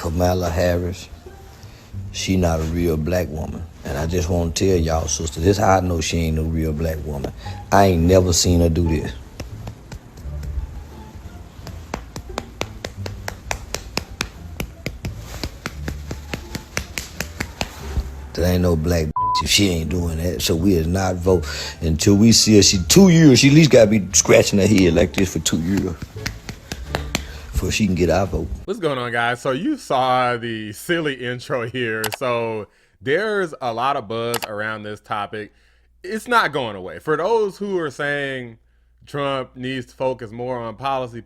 Kamala Harris, she not a real black woman. And I just want to tell y'all, sister, this how I know she ain't no real black woman. I ain't never seen her do this. There ain't no black if she ain't doing that. So we is not vote until we see her. She 2 years, she at least gotta be scratching her head like this for 2 years before she can get our vote. What's going on, guys? So you saw the silly intro here. So there's a lot of buzz around this topic. It's not going away. For those who are saying Trump needs to focus more on policy,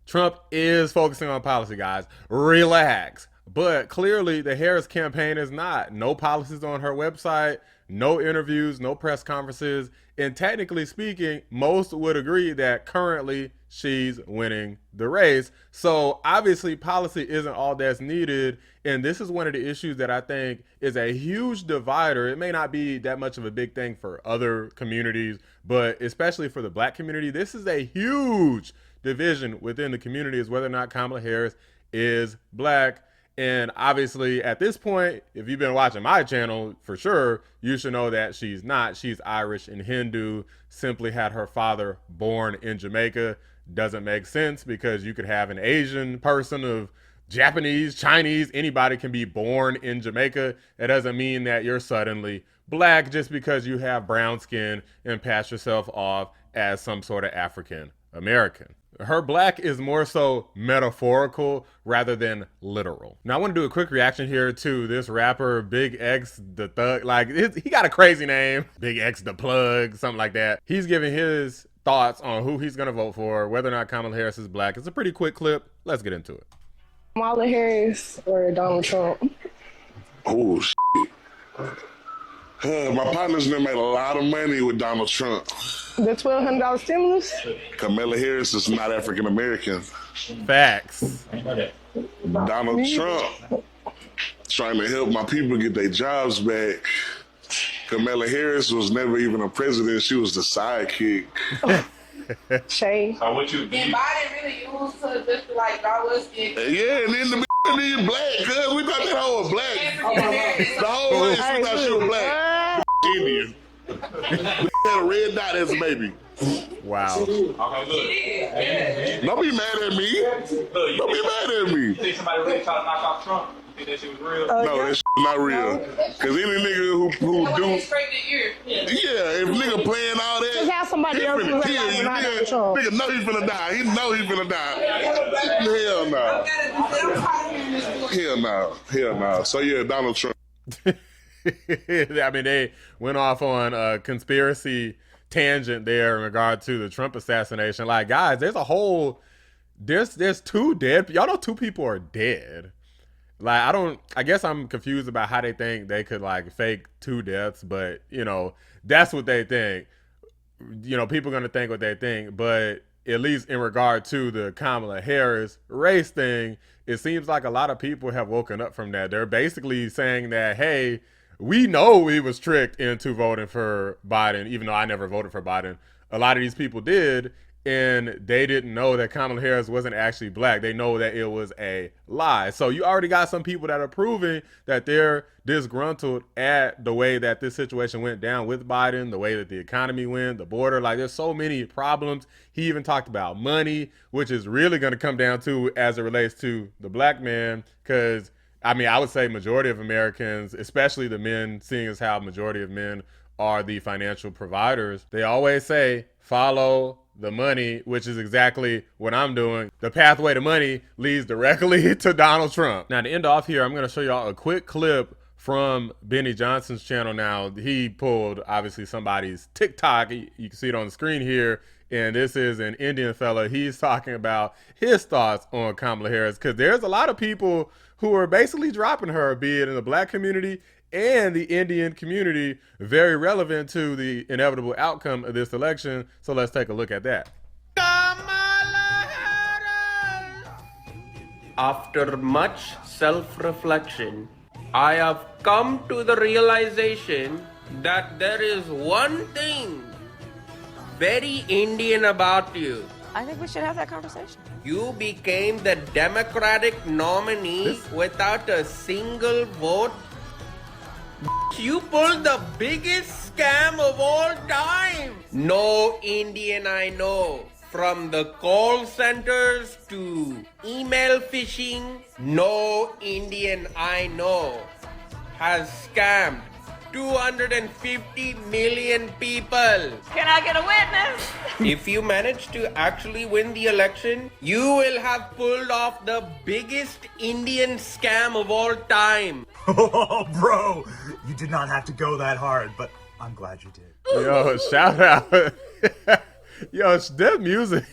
Trump is focusing on policy, guys. Relax. But clearly the Harris campaign is not. No policies on her website, no interviews, no press conferences. And technically speaking, most would agree that currently she's winning the race. So obviously policy isn't all that's needed. And this is one of the issues that I think is a huge divider. It may not be that much of a big thing for other communities, but especially for the black community, this is a huge division within the community, is whether or not Kamala Harris is black. And obviously at this point, if you've been watching my channel, for sure, you should know that she's not. She's Irish and Hindu, simply had her father born in Jamaica. Doesn't make sense because you could have an Asian person of Japanese, Chinese, anybody can be born in Jamaica. It doesn't mean that you're suddenly black just because you have brown skin and pass yourself off as some sort of African American. Her black is more so metaphorical rather than literal. Now I want to do a quick reaction here to this rapper BigXthaPlug. Like, he got a crazy name, BigXthaPlug, something like that. He's giving his thoughts on who he's gonna vote for, whether or not Kamala Harris is black. It's a pretty quick clip. Let's get into it. Kamala Harris or Donald Trump? Oh, shit. My partners made a lot of money with Donald Trump. The $1,200 stimulus? Kamala Harris is not African American. Facts. Donald Trump trying to help my people get their jobs back. Kamala Harris was never even a president. She was the sidekick. Shay. What you and Biden really used to just like draw us in. Yeah, and then the is black, cuz we thought that whole was black. The whole race we thought she was black. Indian. We had a red dot as a baby. Wow. Okay, don't be mad at me. Don't be mad at me. You think somebody really trying to knock off Trump? You think that shit was real? No, that shit not real. Cause any nigga who do, yeah, if nigga playing all that, Just have somebody else who's like nigga know he finna die. He know he finna die. Hell no. Hell no. Hell no. So yeah, Donald Trump. I mean, they went off on a conspiracy tangent there in regard to the Trump assassination. Like, guys, there's a whole, there's two dead, y'all know 2 people are dead. Like, I guess I'm confused about how they think they could like fake 2 deaths, but you know, that's what they think. You know, people are gonna think what they think, but at least in regard to the Kamala Harris race thing, it seems like a lot of people have woken up from that. They're basically saying that, hey, we know we was tricked into voting for Biden, even though I never voted for Biden. A lot of these people did, and they didn't know that Kamala Harris wasn't actually black. They know that it was a lie. So you already got some people that are proving that they're disgruntled at the way that this situation went down with Biden, the way that the economy went, the border. Like, there's so many problems. He even talked about money, which is really going to come down to as it relates to the black man, because I mean, I would say majority of Americans, especially the men, seeing as how majority of men are the financial providers, they always say, follow the money, which is exactly what I'm doing. The pathway to money leads directly to Donald Trump. Now, to end off here, I'm going to show y'all a quick clip from Benny Johnson's channel. Now, he pulled, obviously, somebody's TikTok. You can see it on the screen here. And this is an Indian fella. He's talking about his thoughts on Kamala Harris, because there's a lot of people who are basically dropping her, be it in the black community and the Indian community, very relevant to the inevitable outcome of this election. So let's take a look at that. After much self-reflection, I have come to the realization that there is one thing very Indian about you. I think we should have that conversation. You became the Democratic nominee without a single vote. You pulled the biggest scam of all time. No Indian I know, from the call centers to email phishing, no Indian I know has scammed 250 million people. Can I get a witness? If you manage to actually win the election, you will have pulled off the biggest Indian scam of all time. Oh, bro, you did not have to go that hard, but I'm glad you did. Yo, shout out. Yo, that music,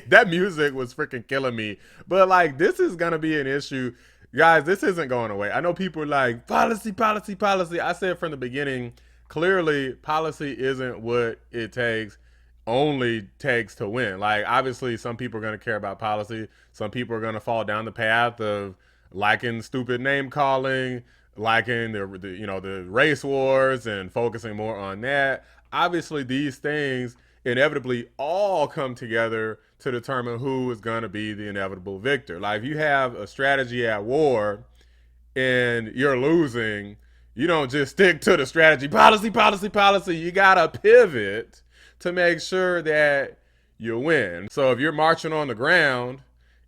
that music was freaking killing me. But like, this is gonna be an issue. Guys, this isn't going away. I know people are like, policy, policy, policy. I said from the beginning, clearly policy isn't what it only takes to win. Like, obviously, some people are going to care about policy. Some people are going to fall down the path of liking stupid name calling, liking the race wars and focusing more on that. Obviously, these things inevitably all come together to determine who is going to be the inevitable victor. Like, if you have a strategy at war and you're losing, you don't just stick to the strategy, policy, policy, policy. You got to pivot to make sure that you win. So if you're marching on the ground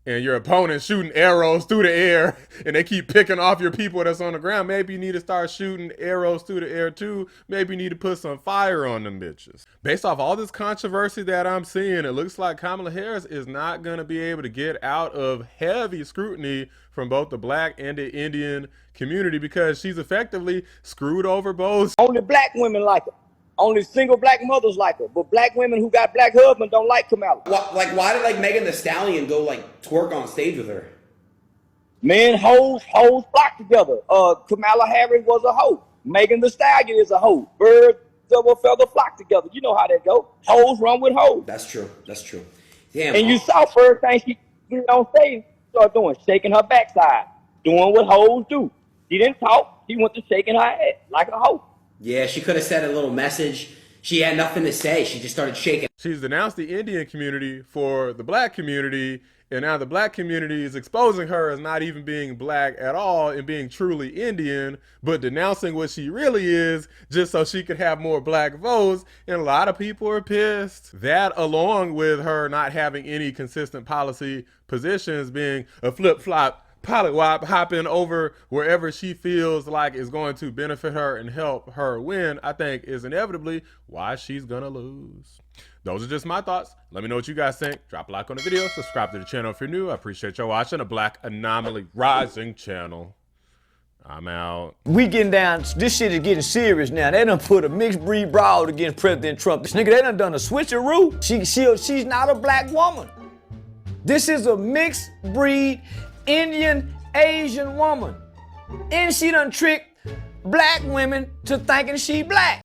and your opponent's shooting arrows through the air and they keep picking off your people that's on the ground, maybe you need to start shooting arrows through the air too. Maybe you need to put some fire on them bitches. Based off all this controversy that I'm seeing, it looks like Kamala Harris is not going to be able to get out of heavy scrutiny from both the black and the Indian community because she's effectively screwed over both. Only black women like her. Only single black mothers like her, but black women who got black husbands don't like Kamala. Why did Megan Thee Stallion go twerk on stage with her? Men, hoes flock together. Kamala Harris was a hoe. Megan Thee Stallion is a hoe. Birds of a feather flock together. You know how that go. Hoes run with hoes. That's true. Damn. And you saw first thing she did on stage, started doing, shaking her backside, doing what hoes do. She didn't talk. She went to shaking her head like a hoe. Yeah, she could have said a little message. She had nothing to say. She just started shaking. She's denounced the Indian community for the black community, and now the black community is exposing her as not even being black at all and being truly Indian, but denouncing what she really is just so she could have more black votes, and a lot of people are pissed. That, along with her not having any consistent policy positions, being a flip-flop pollywop, hopping over wherever she feels like is going to benefit her and help her win, I think is inevitably why she's gonna lose. Those are just my thoughts. Let me know what you guys think. Drop a like on the video, subscribe to the channel if you're new. I appreciate y'all watching the Black Anomaly Rising channel. I'm out. We getting down, this shit is getting serious now. They done put a mixed breed broad against President Trump. This nigga, they done a switcheroo. She's not a black woman. This is a mixed breed Indian Asian woman. And she done tricked black women to thinking she black.